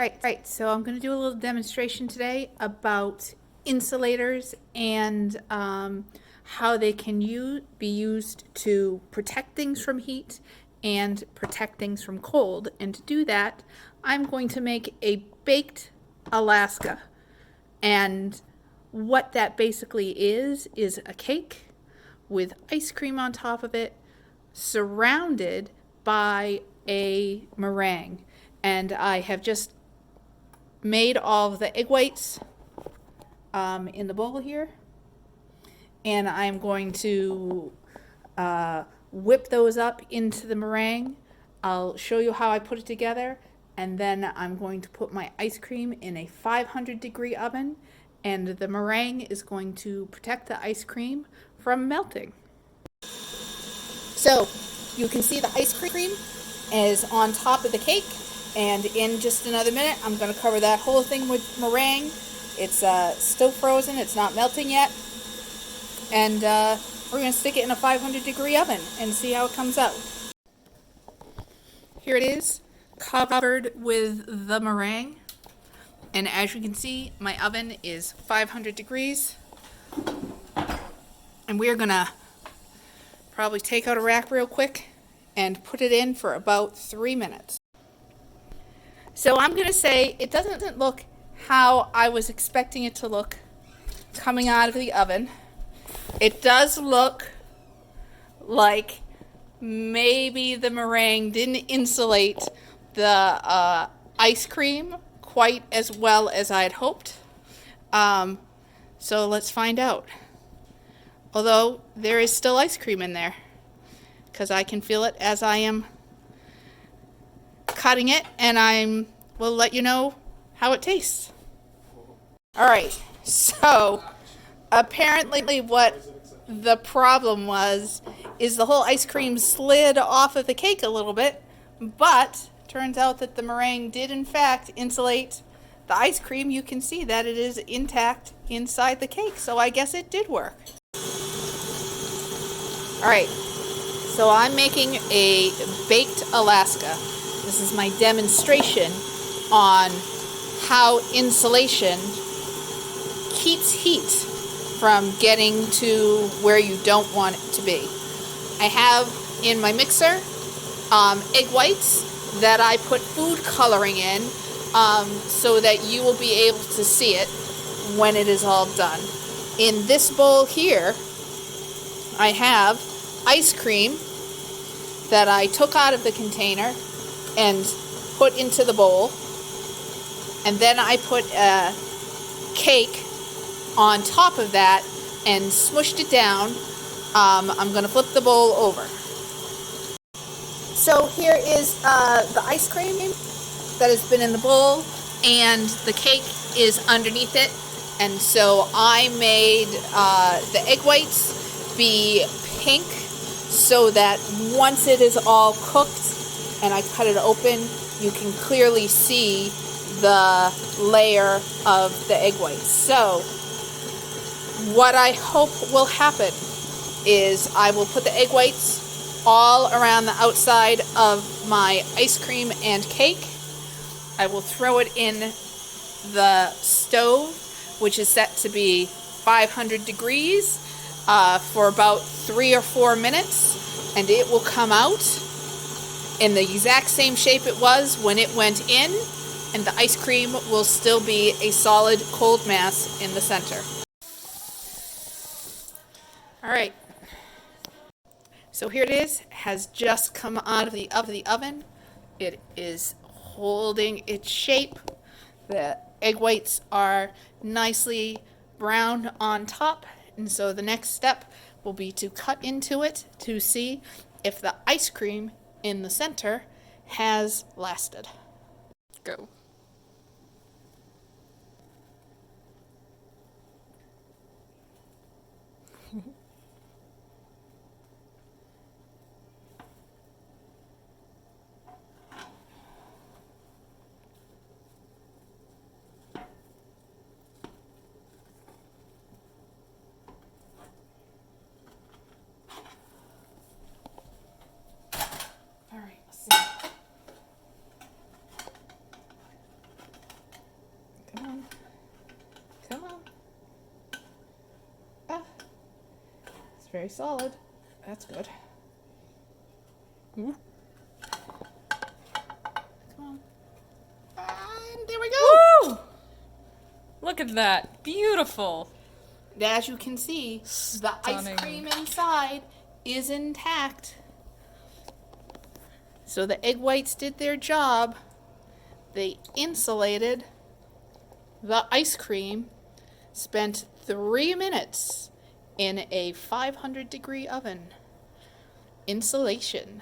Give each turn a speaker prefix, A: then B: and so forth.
A: Right, so I'm going to do a little demonstration today about insulators and how they can be used to protect things from heat and protect things from cold. And to do that, I'm going to make a baked Alaska. And what that basically is a cake with ice cream on top of it, surrounded by a meringue. And I have just made all of the egg whites in the bowl here, and I'm going to whip those up into the meringue. I'll show you how I put it together, and then I'm going to put my ice cream in a 500-degree oven, and the meringue is going to protect the ice cream from melting. So you can see the ice cream is on top of the cake, and in just another minute I'm going to cover that whole thing with meringue. It's still frozen, it's not melting yet, and we're going to stick it in a 500-degree oven and see how it comes out. Here it is, covered with the meringue, and as you can see, my oven is 500 degrees, and we're going to probably take out a rack real quick and put it in for about 3 minutes. So I'm going to say it doesn't look how I was expecting it to look coming out of the oven. It does look like maybe the meringue didn't insulate the ice cream quite as well as I had hoped. So let's find out. Although there is still ice cream in there, because I can feel it as I am cutting it, and I will let you know how it tastes. All right, so apparently what the problem was is the whole ice cream slid off of the cake a little bit, but turns out that the meringue did in fact insulate the ice cream. You can see that it is intact inside the cake, so I guess it did work. All right, so I'm making a baked Alaska. This is my demonstration on how insulation keeps heat from getting to where you don't want it to be. I have in my mixer egg whites that I put food coloring in so that you will be able to see it when it is all done. In this bowl here, I have ice cream that I took out of the container and put into the bowl, and then I put a cake on top of that and smushed it down. I'm going to flip the bowl over. So here is the ice cream that has been in the bowl, and the cake is underneath it. And so I made the egg whites be pink so that once it is all cooked and I cut it open, you can clearly see the layer of the egg whites. So what I hope will happen is I will put the egg whites all around the outside of my ice cream and cake. I will throw it in the stove, which is set to be 500 degrees for about 3 or 4 minutes, and it will come out in the exact same shape it was when it went in, and the ice cream will still be a solid cold mass in the center. All right, so here it is, has just come out of the oven. It is holding its shape. The egg whites are nicely browned on top, and so the next step will be to cut into it to see if the ice cream in the center has lasted. Go. All right, let's see. very solid. That's good. Come on. And there we go.
B: Woo! Look at that. Beautiful.
A: As you can see, the
B: Stunning.
A: ice cream inside is intact. So the egg whites did their job. They insulated the ice cream, spent 3 minutes in a 500-degree oven. Insulation.